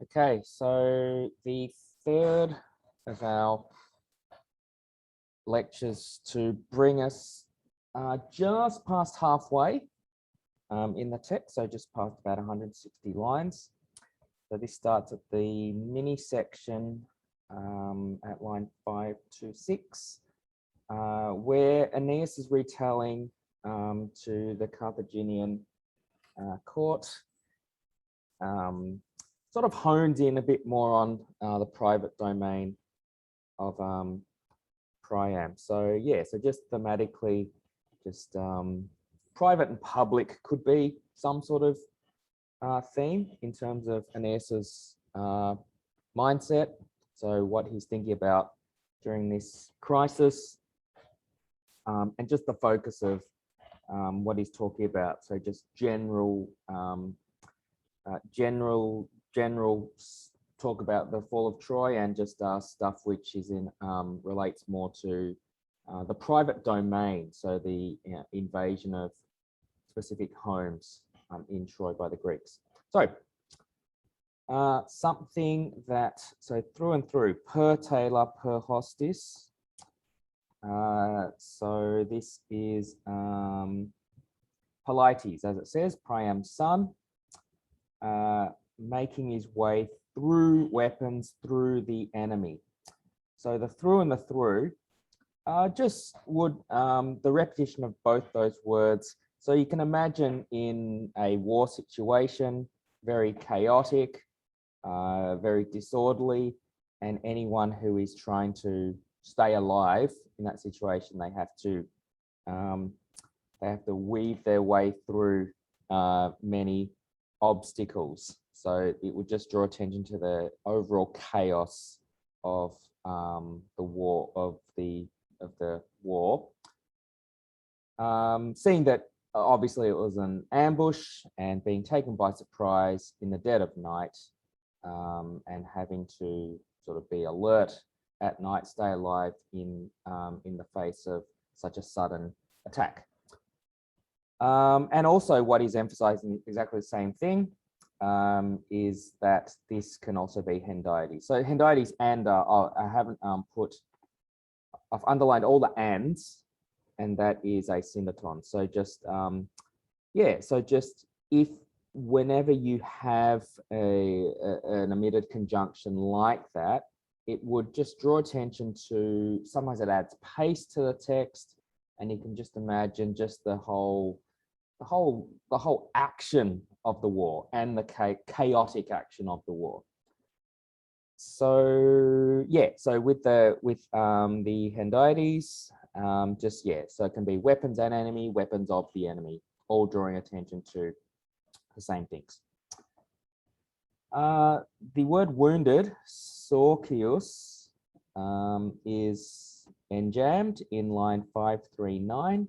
Okay, so the third of our lectures to bring us just past halfway in the text, so just past about 160 lines. So this starts at the mini section at line 5 to 6, where Aeneas is retelling to the Carthaginian court, sort of honed in a bit more on the private domain of Priam. So yeah, so just thematically, just private and public could be some sort of theme in terms of Aeneas's mindset. So what he's thinking about during this crisis, and just the focus of what he's talking about. So just general talk about the fall of Troy, and just stuff which is in relates more to the private domain. So the invasion of specific homes in Troy by the Greeks. So something that, so through and through, per tailor, per hostis. So this is Polites, as it says, Priam's son, making his way through weapons through the enemy. So the through and the through just would, the repetition of both those words. So you can imagine in a war situation, very chaotic, very disorderly, and anyone who is trying to stay alive in that situation, they have to weave their way through many obstacles. So it would just draw attention to the overall chaos of the war, seeing that obviously it was an ambush and being taken by surprise in the dead of night, and having to sort of be alert at night, stay alive in the face of such a sudden attack. And also what he's emphasizing, exactly the same thing, is that this can also be Hendiades. So Hendiades and I haven't I've underlined all the ands, and that is a syndeton. So just yeah, so just if whenever you have an omitted conjunction like that, it would just draw attention to, sometimes it adds pace to the text, and you can just imagine just the whole action of the war and the chaotic action of the war. So yeah, so with the Hendiades, just yeah, so it can be weapons and enemy, weapons of the enemy, all drawing attention to the same things. The word wounded, sorcius, is enjambed in line 539.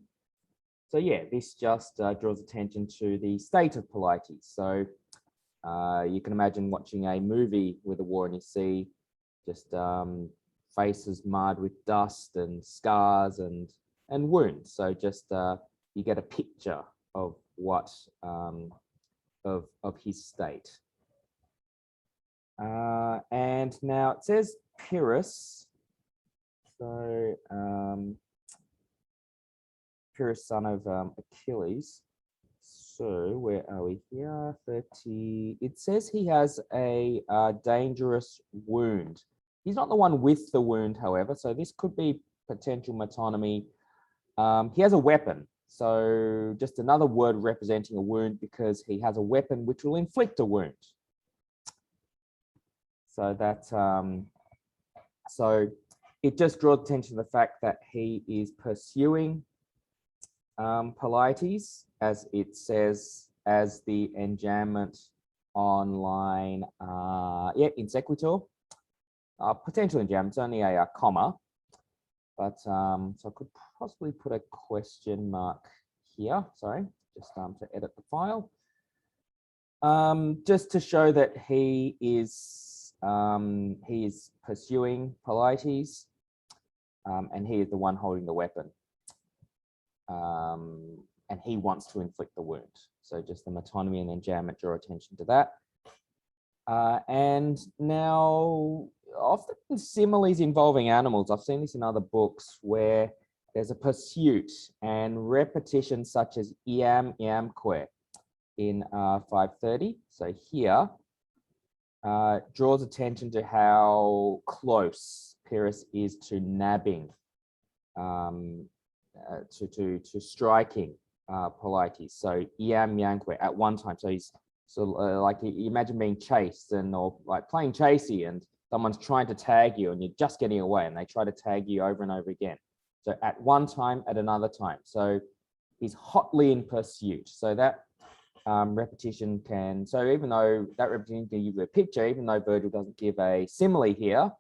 So yeah, this just draws attention to the state of Polites. So you can imagine watching a movie with a war, and you see just faces marred with dust and scars and wounds. So just you get a picture of what of his state. And now it says Pyrrhus. So Pyrrhus, son of Achilles. So where are we here? 30. It says he has a dangerous wound. He's not the one with the wound, however. So this could be potential metonymy. He has a weapon. So just another word representing a wound, because he has a weapon which will inflict a wound. So that, so it just draws attention to the fact that he is pursuing Polites, as it says, as the enjambment on line, in sequitur. Potential enjambment, it's only a comma, but so I could possibly put a question mark here. Sorry, just to edit the file. Just to show that he is pursuing Polites, and he is the one holding the weapon, and he wants to inflict the wound. So just the metonymy and enjambment draw attention to that. And now, often similes involving animals. I've seen this in other books where there's a pursuit and repetition such as iam iamque in 530. So here draws attention to how close Pyrrhus is to nabbing, to striking Polites. So iam iamque at one time. So he's so like you imagine being chased or like playing chasey and someone's trying to tag you and you're just getting away and they try to tag you over and over again. So at one time, at another time. So he's hotly in pursuit. So that repetition can, so even though that repetition can give you a picture, even though Virgil doesn't give a simile here,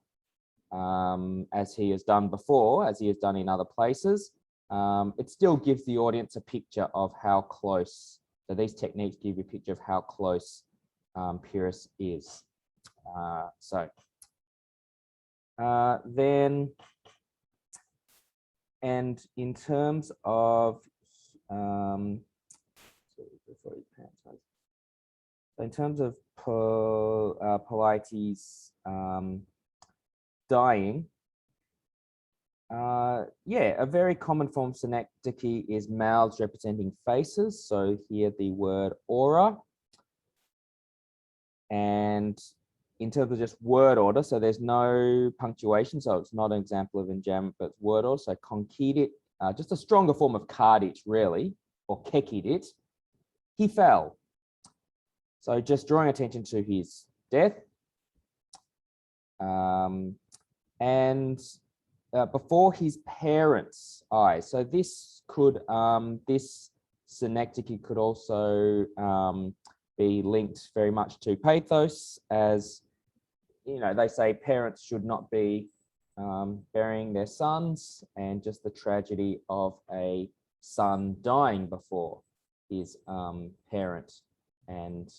as he has done before, as he has done in other places, it still gives the audience a picture of how close. So these techniques give you a picture of how close Pyrrhus is. Then, and in terms of, in terms of Polites dying, yeah, a very common form of synecdoche is mouths representing faces. So here the word aura. And in terms of just word order, so there's no punctuation, so it's not an example of enjambment, but it's word order. So concidit, just a stronger form of cardit, really, or kecidit. He fell. So just drawing attention to his death. And before his parents' eyes. So this could, this synecdoche could also be linked very much to pathos, as, you know, they say parents should not be burying their sons, and just the tragedy of a son dying before his parent, and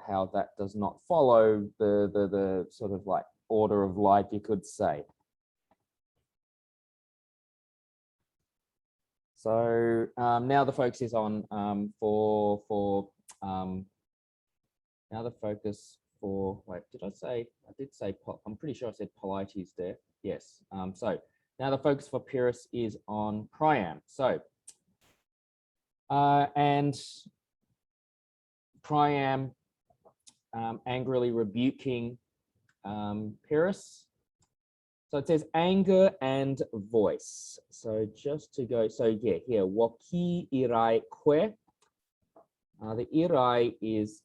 how that does not follow the sort of like order of life, you could say. So now the focus is on now the focus for, wait, did I say, I did say, I'm pretty sure I said Polites there. Yes. So now the focus for Pyrrhus is on Priam. So, and Priam angrily rebuking Pyrrhus. So it says anger and voice. So just to go, so yeah, here, woki irai que. The irai is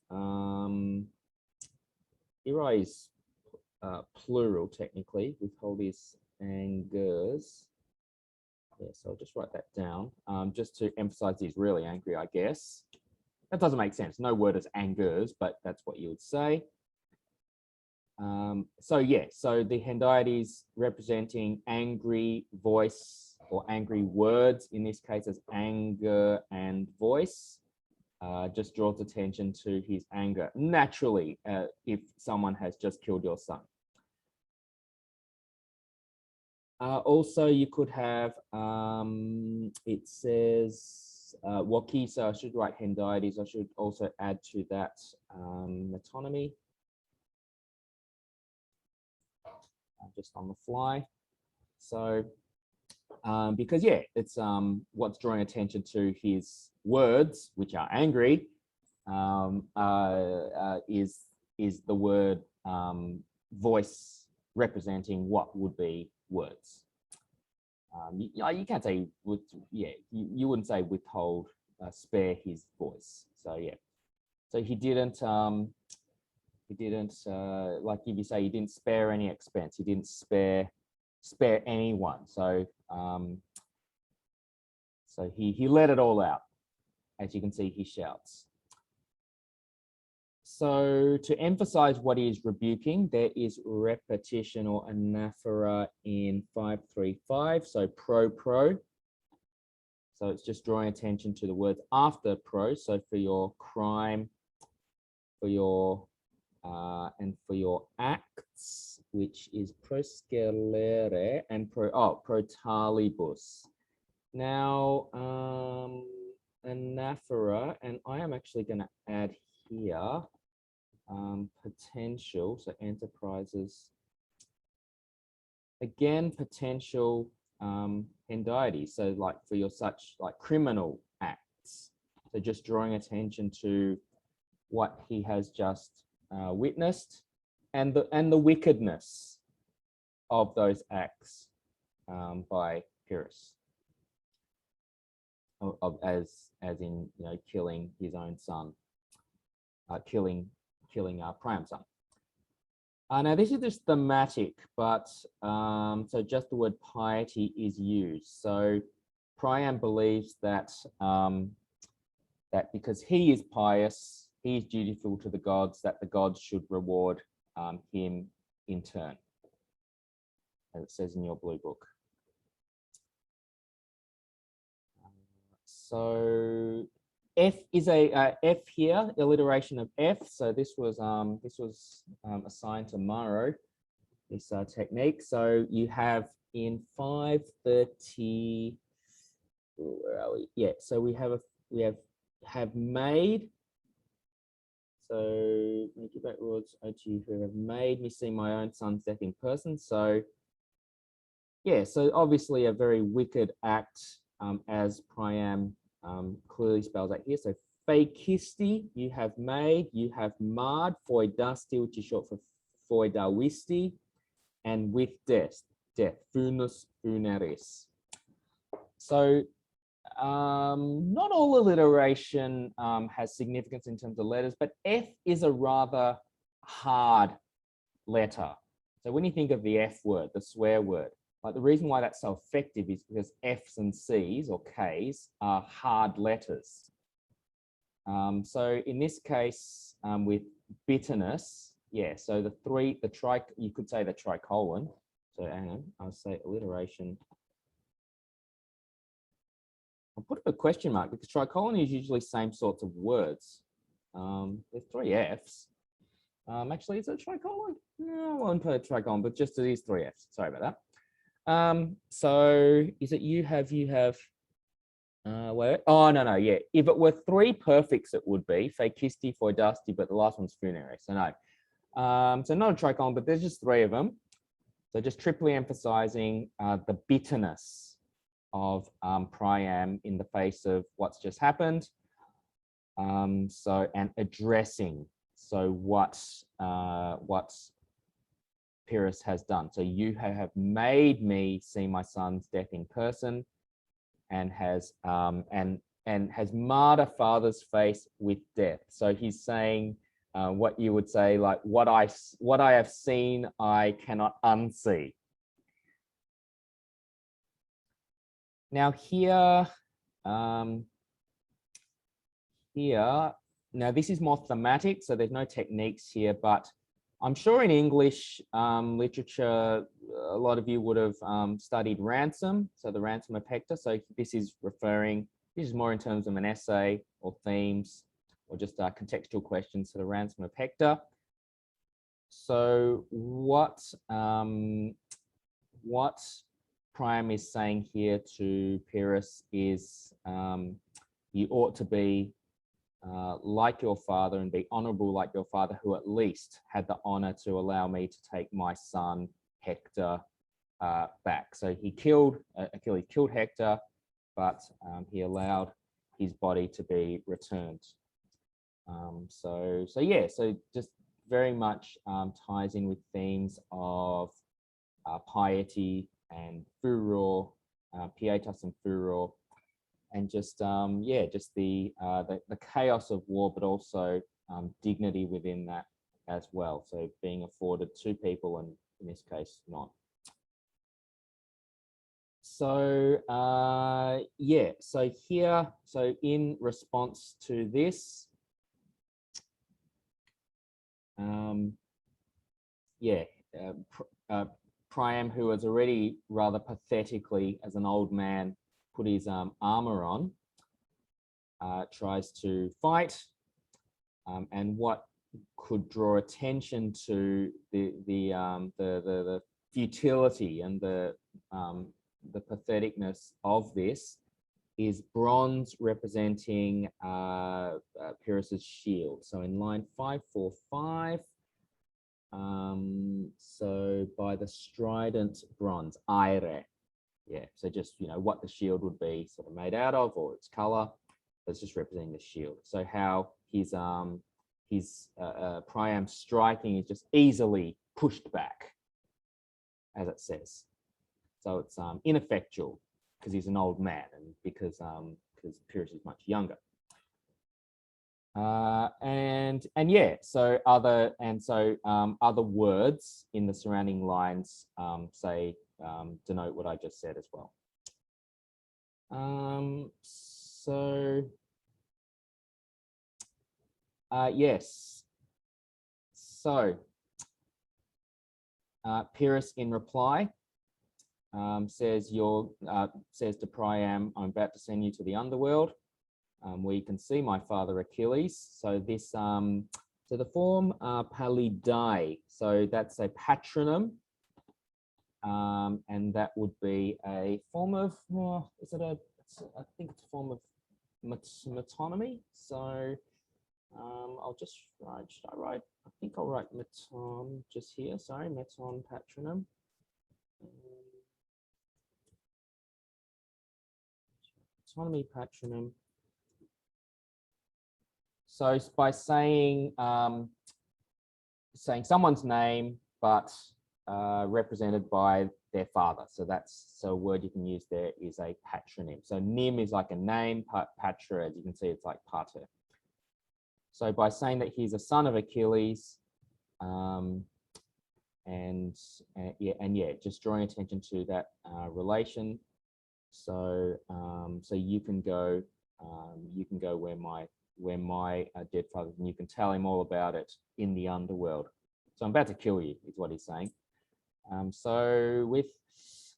plural technically. We call this angers. Yeah, so I'll just write that down just to emphasize he's really angry, I guess. That doesn't make sense. No word is angers, but that's what you would say. So yeah, so the Hendiades representing angry voice or angry words, in this case as anger and voice, just draws attention to his anger. Naturally, if someone has just killed your son. Also, you could have, it says, woki, so I should write Hendiades. I should also add to that metonymy. Just on the fly. So, because yeah, it's what's drawing attention to his words, which are angry, is the word voice representing what would be words. You can't say with, yeah, you wouldn't say withhold, spare his voice. So yeah, so he didn't. Like if you say, he didn't spare any expense, he didn't spare anyone. So so he let it all out. As you can see, he shouts. So to emphasize what he is rebuking, there is repetition or anaphora in 535. So pro. So it's just drawing attention to the words after pro. So for your crime, for your and for your acts, which is proscelere and pro talibus. Now, anaphora, and I am actually going to add here potential, so enterprises, again, potential hendiety. So like for your such like criminal acts. So just drawing attention to what he has just witnessed and the wickedness of those acts by Pyrrhus, as in, you know, killing his own son, killing Priam's son. Now this is just thematic, but so just the word piety is used. So Priam believes that that because he is pious, he is dutiful to the gods, that the gods should reward him in turn, as it says in your blue book. So F is a F here, alliteration of F. So this was assigned to Maro, this technique. So you have in 530, where are we? Yeah, so we have made. So make it backwards. O to you who have made me see my own son's death in person. So yeah, so obviously a very wicked act, as Priam clearly spells out here. So fakisti, you have made, you have marred, foidasti, which is short for foidawisti, and with death, funus funeris. So not all alliteration has significance in terms of letters, but F is a rather hard letter. So when you think of the F word, the swear word, like the reason why that's so effective is because F's and C's or K's are hard letters. So in this case, with bitterness, yeah, so you could say the tricolon. So hang on, I'll say alliteration. I'll put a question mark because tricolon is usually same sorts of words. There's 3 F's. Actually, is it a tricolon? No, I won't put a tricolon, but just these 3 F's. Sorry about that. So is it you have, where? Oh, no, yeah. If it were 3 perfects, it would be fakisti, foidasti, but the last one's funere. So no. So not a tricolon, but there's just 3 of them. So just triply emphasizing the bitterness of Priam in the face of what's just happened. So, and addressing, so what Pyrrhus has done. So you have made me see my son's death in person, and has has marred a father's face with death. So he's saying what you would say, like, what I have seen, I cannot unsee. Now here, now this is more thematic, so there's no techniques here, but I'm sure in English literature, a lot of you would have studied ransom, so the ransom of Hector. So this is more in terms of an essay or themes or just contextual questions to the ransom of Hector. So what Priam is saying here to Pyrrhus is you ought to be like your father and be honorable like your father, who at least had the honor to allow me to take my son Hector back. So he Achilles killed Hector, but he allowed his body to be returned. So yeah, so just very much ties in with themes of piety and furor, pietas and furor, and just just the chaos of war, but also dignity within that as well. So being afforded to people, and in this case, not. So yeah, so here, so in response to this, Priam, who was already rather pathetically as an old man put his armor on, tries to fight, and what could draw attention to the futility and the patheticness of this is bronze representing Pyrrhus's shield. So in line 545, so by the strident bronze, aire. Yeah, so just, you know, what the shield would be sort of made out of, or its color. That's just representing the shield. So how his Priam striking is just easily pushed back, as it says. So it's ineffectual because he's an old man, and because Pyrrhus is much younger. And yeah, so other words in the surrounding lines denote what I just said as well. Yes. So Pyrrhus in reply says to Priam, I'm about to send you to the underworld, where you can see my father Achilles. So this so the form palidai, so that's a patronym, and that would be a form of I think it's a form of metonymy. So I'll just write, I think I'll write meton just here, sorry, meton patronym. Metonymy patronym. So by saying someone's name, but represented by their father. So a word you can use there is a patronym. So nim is like a name, patra, as you can see, it's like pater. So by saying that he's a son of Achilles, just drawing attention to that relation. So you can go where my dead father, and you can tell him all about it in the underworld. So I'm about to kill you, is what he's saying. So with, is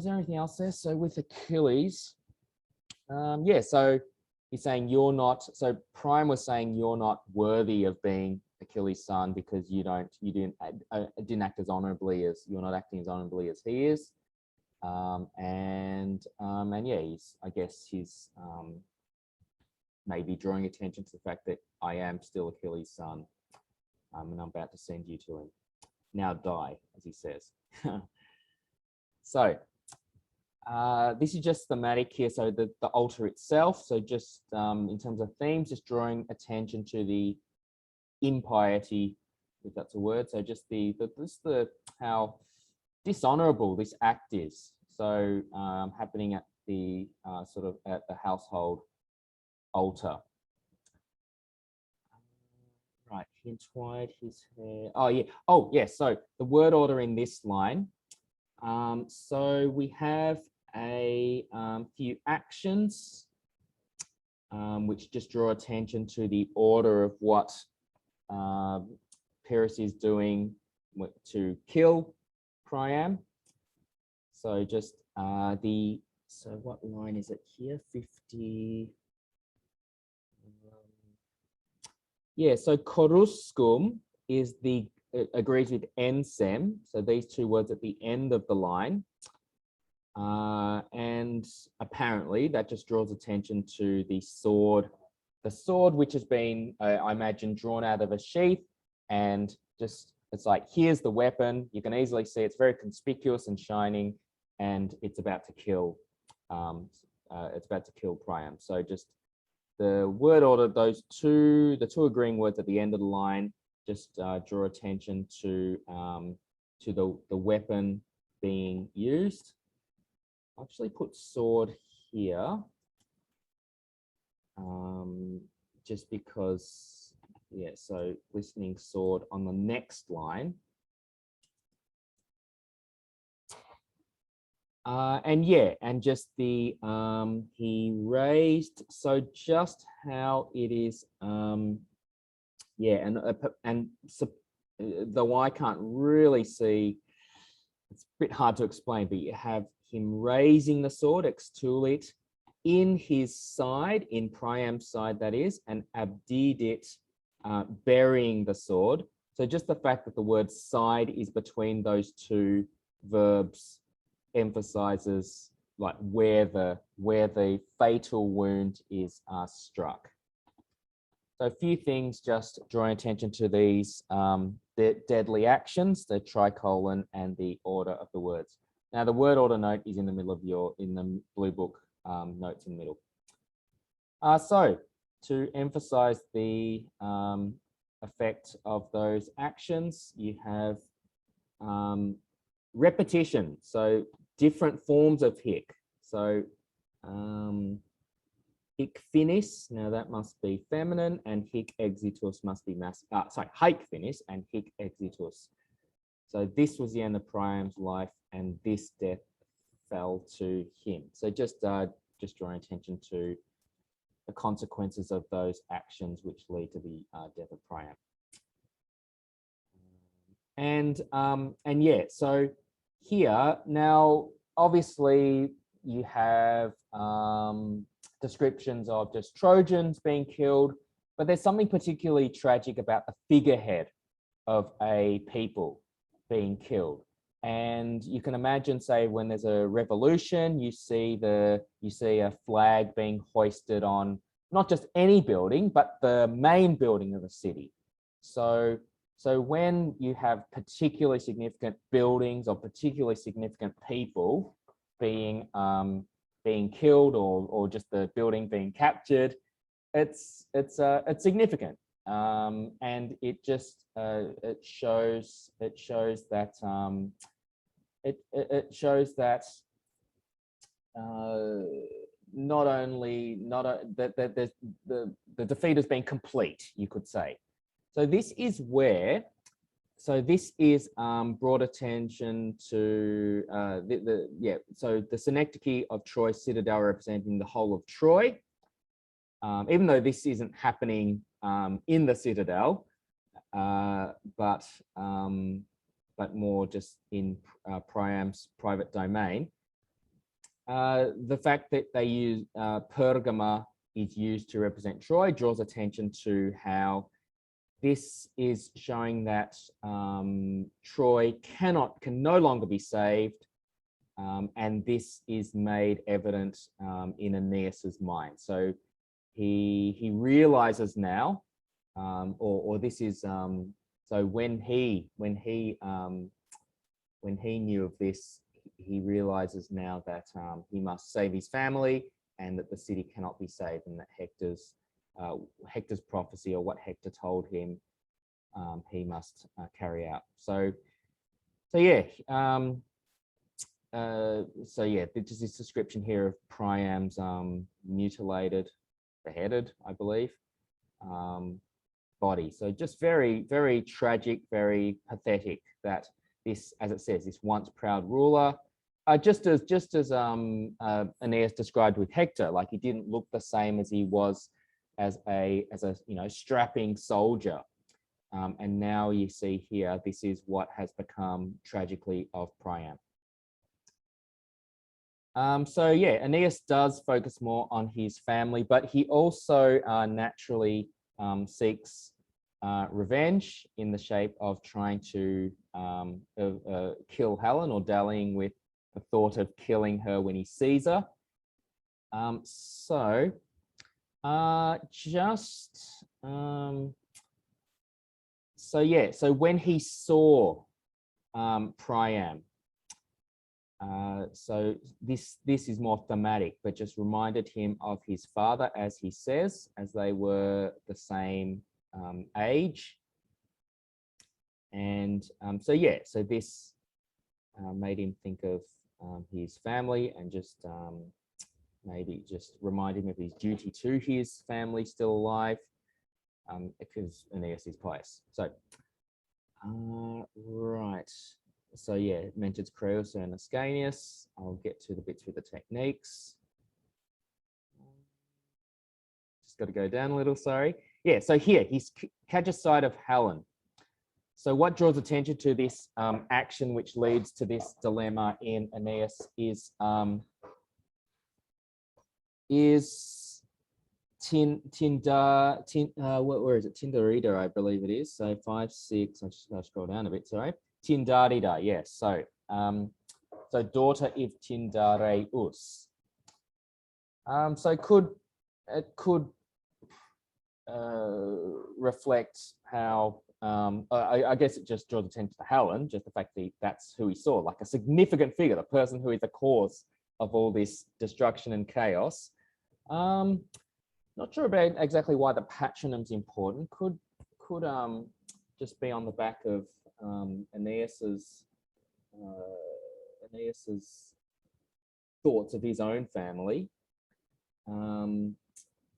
there anything else there? So with Achilles, yeah, so he's saying you're not, so Priam was saying you're not worthy of being Achilles' son because you didn't act as honorably as, you're not acting as honorably as he is. And yeah, I guess he's maybe drawing attention to the fact that I am still Achilles' son, and I'm about to send you to him. Now die, as he says. So this is just thematic here. So the altar itself. So just in terms of themes, just drawing attention to the impiety, if that's a word. So just how dishonorable this act is. So happening at the sort of at the household altar. Right, he entwined his hair. Oh yeah. Oh yeah. So the word order in this line. So we have a few actions which just draw attention to the order of what Pyrrhus is doing to kill Priam. So just so what line is it here? 50. Yeah, so coruscum is agrees with ensem. So these two words at the end of the line. And apparently that just draws attention to the sword which has been, I imagine, drawn out of a sheath, and just, it's like, here's the weapon. You can easily see it's very conspicuous and shining, and it's about to kill, Priam. So just the word order, the two agreeing words at the end of the line, just draw attention to the weapon being used. I'll actually put sword here, just because, yeah, so listening sword on the next line. And yeah, and just the, he raised, so just how it is, yeah, and so, though I can't really see, it's a bit hard to explain, but you have him raising the sword, extulit, in his side, in Priam's side that is, and abdidit, burying the sword. So just the fact that the word side is between those two verbs emphasizes like where the fatal wound is struck. So a few things, just drawing attention to these deadly actions, the tricolon and the order of the words. Now the word order note is in the middle of in the blue book notes in the middle. So to emphasize the effect of those actions, you have repetition, so different forms of hic. So hic finis, now that must be feminine, and hic exitus must be masculine. Sorry, haec finis and hic exitus. So this was the end of Priam's life, and this death fell to him. So just drawing attention to the consequences of those actions which lead to the death of Priam. And yeah, so here now, obviously you have descriptions of just Trojans being killed, but there's something particularly tragic about the figurehead of a people being killed. And you can imagine, say, when there's a revolution, you see a flag being hoisted on not just any building, but the main building of a city. So when you have particularly significant buildings or particularly significant people being killed, or just the building being captured, it's significant, and it just it shows that not only that the defeat has been complete, you could say. So this is where, brought attention to so the synecdoche of Troy citadel representing the whole of Troy, even though this isn't happening in the citadel, but more just in Priam's private domain. The fact that they use Pergama is used to represent Troy draws attention to how this is showing that Troy can no longer be saved, and this is made evident in Aeneas's mind. So he realizes now, or this is so when he knew of this, he realizes now that he must save his family, and that the city cannot be saved, and that Hector's prophecy, or what Hector told him, he must carry out. So yeah, there's this description here of Priam's mutilated, beheaded, I believe, body. So just very, very tragic, very pathetic that this, as it says, this once proud ruler, just as Aeneas described with Hector, like he didn't look the same as he was as a strapping soldier, and now you see here, this is what has become tragically of Priam. So yeah, Aeneas does focus more on his family, but he also naturally seeks revenge in the shape of trying to kill Helen, or dallying with the thought of killing her when he sees her. So when he saw Priam, so this is more thematic, but just reminded him of his father, as he says, as they were the same age. And so this made him think of his family, and just maybe just remind him of his duty to his family still alive, because Aeneas is pious. So right. So yeah, it mentions Creus and Ascanius. I'll get to the bits with the techniques. Just got to go down a little, sorry. Yeah, so here, he's Cagicide of Helen. So what draws attention to this action, which leads to this dilemma in Aeneas, is where is it? Tindarida, I believe it is. So 5, 6, I'll scroll down a bit, sorry. Tindadida, yes. So So daughter if tindare us. So it could reflect how I guess it just draws attention to Helen, just the fact that that's who he saw, like a significant figure, the person who is the cause of all this destruction and chaos. Not sure about exactly why the patronym's important. Could just be on the back of Aeneas's thoughts of his own family.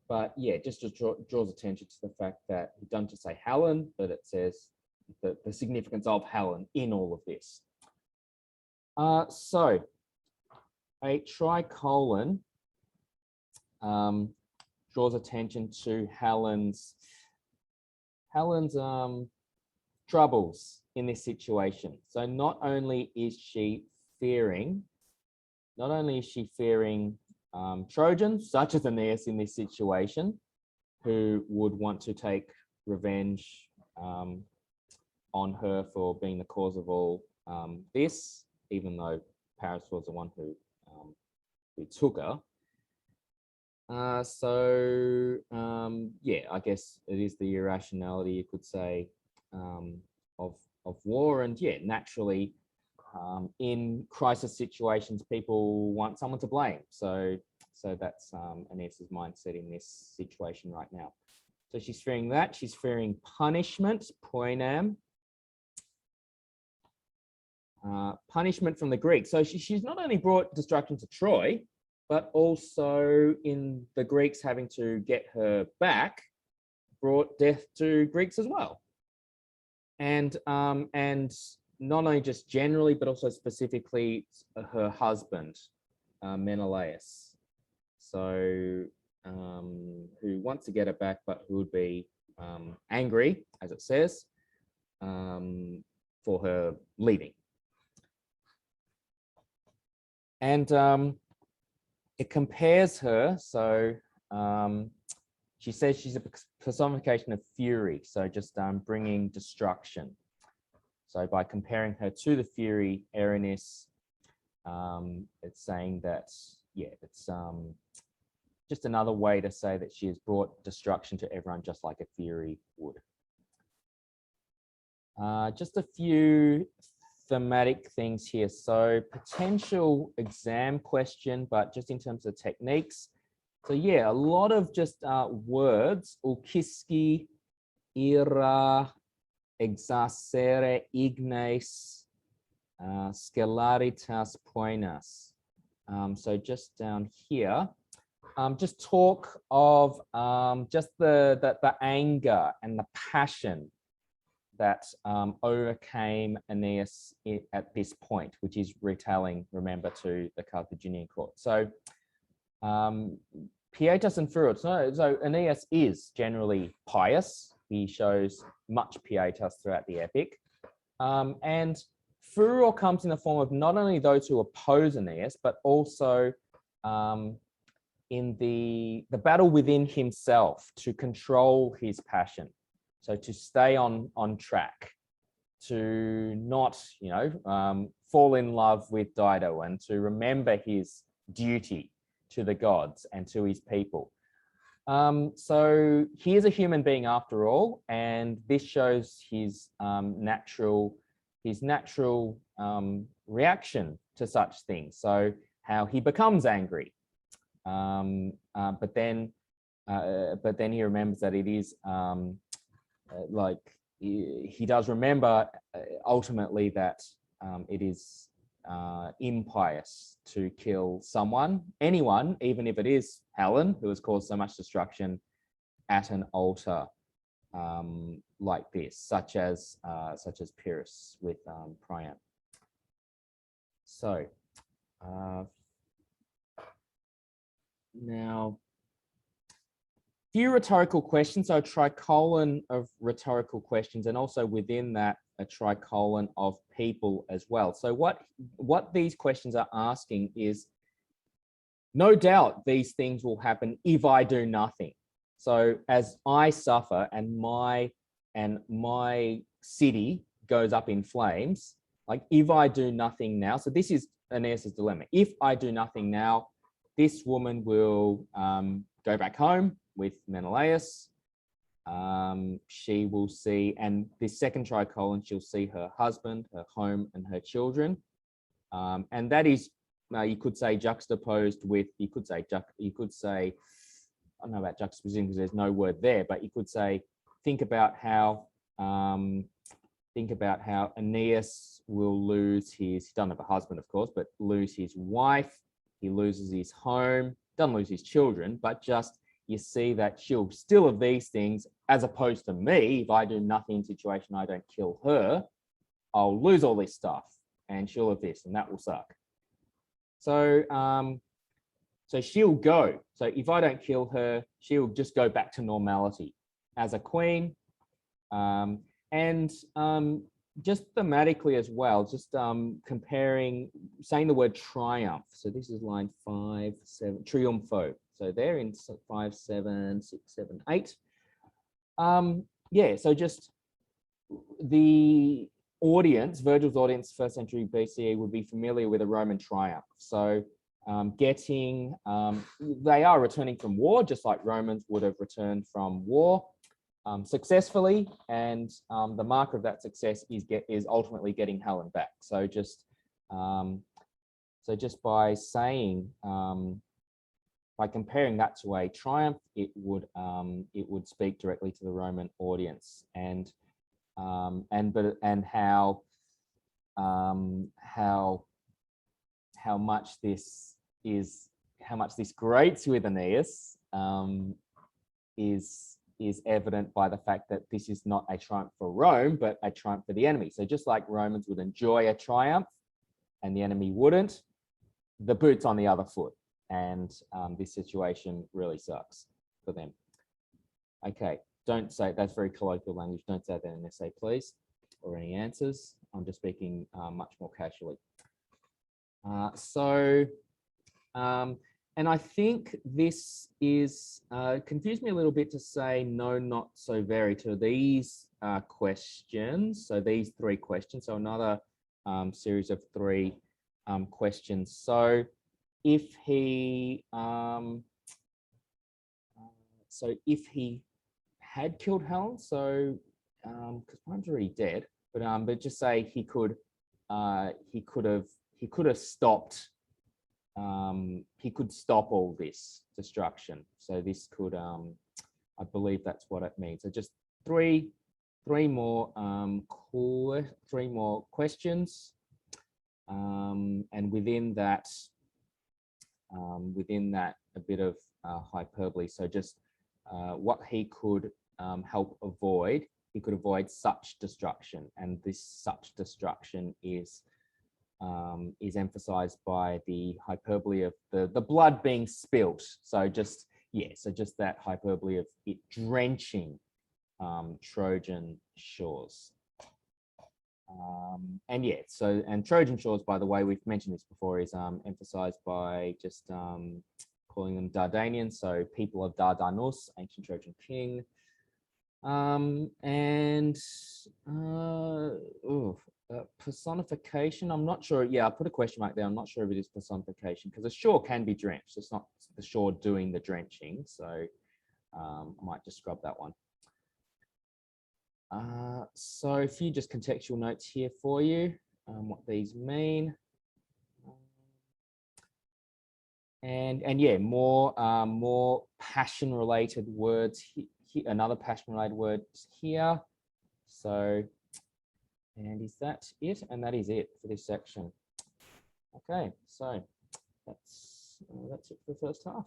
But yeah, just draws attention to the fact that he doesn't just say Helen, but it says the significance of Helen in all of this. So a tricolon draws attention to Helen's troubles in this situation. So not only is she fearing Trojans, such as Aeneas in this situation, who would want to take revenge on her for being the cause of all this, even though Paris was the one who took her. Yeah, I guess it is the irrationality, you could say, of war. And yeah, naturally, in crisis situations, people want someone to blame. So that's Aeneas's mindset in this situation right now. So she's fearing that. She's fearing punishment, poinam. Punishment from the Greeks. So she's not only brought destruction to Troy, but also in the Greeks having to get her back, brought death to Greeks as well. And not only just generally, but also specifically her husband, Menelaus. So who wants to get her back, but who would be angry, as it says, for her leaving. And it compares her, so she says she's a personification of fury, so just bringing destruction. So by comparing her to the fury, Erinys, it's saying that, yeah, it's just another way to say that she has brought destruction to everyone, just like a fury would. Just a few thematic things here. So potential exam question, but just in terms of techniques. So yeah, a lot of just words, ulkiski, ira, exasere, ignes, scelaritas poenas. So just down here, just talk of just the anger and the passion that overcame Aeneas at this point, which is retelling, remember, to the Carthaginian court. So pietas and furor. So Aeneas is generally pious. He shows much pietas throughout the epic. And furor comes in the form of not only those who oppose Aeneas, but also in the battle within himself to control his passion. So to stay on track, to not, fall in love with Dido, and to remember his duty to the gods and to his people. So he is a human being after all, and this shows his natural reaction to such things. So how he becomes angry, but then he remembers that it is he does remember ultimately that it is impious to kill anyone, even if it is Helen, who has caused so much destruction, at an altar like this, such as Pyrrhus with Priam. So now, few rhetorical questions, so a tricolon of rhetorical questions, and also within that a tricolon of people as well. So what these questions are asking is, no doubt these things will happen if I do nothing. So as I suffer and my city goes up in flames, like if I do nothing now, so this is Aeneas's dilemma. If I do nothing now, this woman will go back home with Menelaus. She will see, and this second tricolon, she'll see her husband, her home, and her children. And that is, you could say, juxtaposed with, you could say, I don't know about juxtaposition because there's no word there, but you could say, think about how Aeneas will lose his, he doesn't have a husband, of course, but lose his wife. He loses his home, doesn't lose his children, but just you see that she'll still have these things, as opposed to me. If I do nothing in situation, I don't kill her, I'll lose all this stuff, and she'll have this, and that will suck. So, so she'll go. So if I don't kill her, she'll just go back to normality as a queen. And just thematically as well, just comparing, saying the word triumph. So this is line 5, 7, triumpho. So they're in 5, 7, 6, 7, 8. Yeah, so just the audience, Virgil's audience, 1st century BCE, would be familiar with a Roman triumph. So they are returning from war, just like Romans would have returned from war. Successfully, and the marker of that success is ultimately getting Helen back. So just by saying, by comparing that to a triumph, it would speak directly to the Roman audience, and how much this grates with Aeneas is evident by the fact that this is not a triumph for Rome, but a triumph for the enemy. So just like Romans would enjoy a triumph and the enemy wouldn't, the boot's on the other foot. And this situation really sucks for them. Okay, don't say, that's very colloquial language. Don't say that in an essay, please, or any answers. I'm just speaking much more casually. And I think this is confused me a little bit to say no, not so very to these questions. So these 3 questions. So another series of 3 questions. So if he had killed Helen, so because Priam's already dead, but just say he could have stopped. He could stop all this destruction. So this could, I believe that's what it means. So just three more questions, and within that, a bit of hyperbole. So just what he could help avoid. He could avoid such destruction, and this such destruction is emphasized by the hyperbole of the blood being spilt. So just that hyperbole of it drenching Trojan shores. And Trojan shores, by the way, we've mentioned this before, is emphasized by just calling them Dardanians, so people of Dardanus, ancient Trojan king. Personification, I'm not sure. Yeah, I put a question mark there. I'm not sure if it is personification, because the shore can be drenched. It's not the shore doing the drenching. So I might just scrub that one. So a few just contextual notes here for you, what these mean. And yeah, more passion-related words. Another passion-related word here. So, and is that it? And that is it for this section. Okay, so that's it for the first half.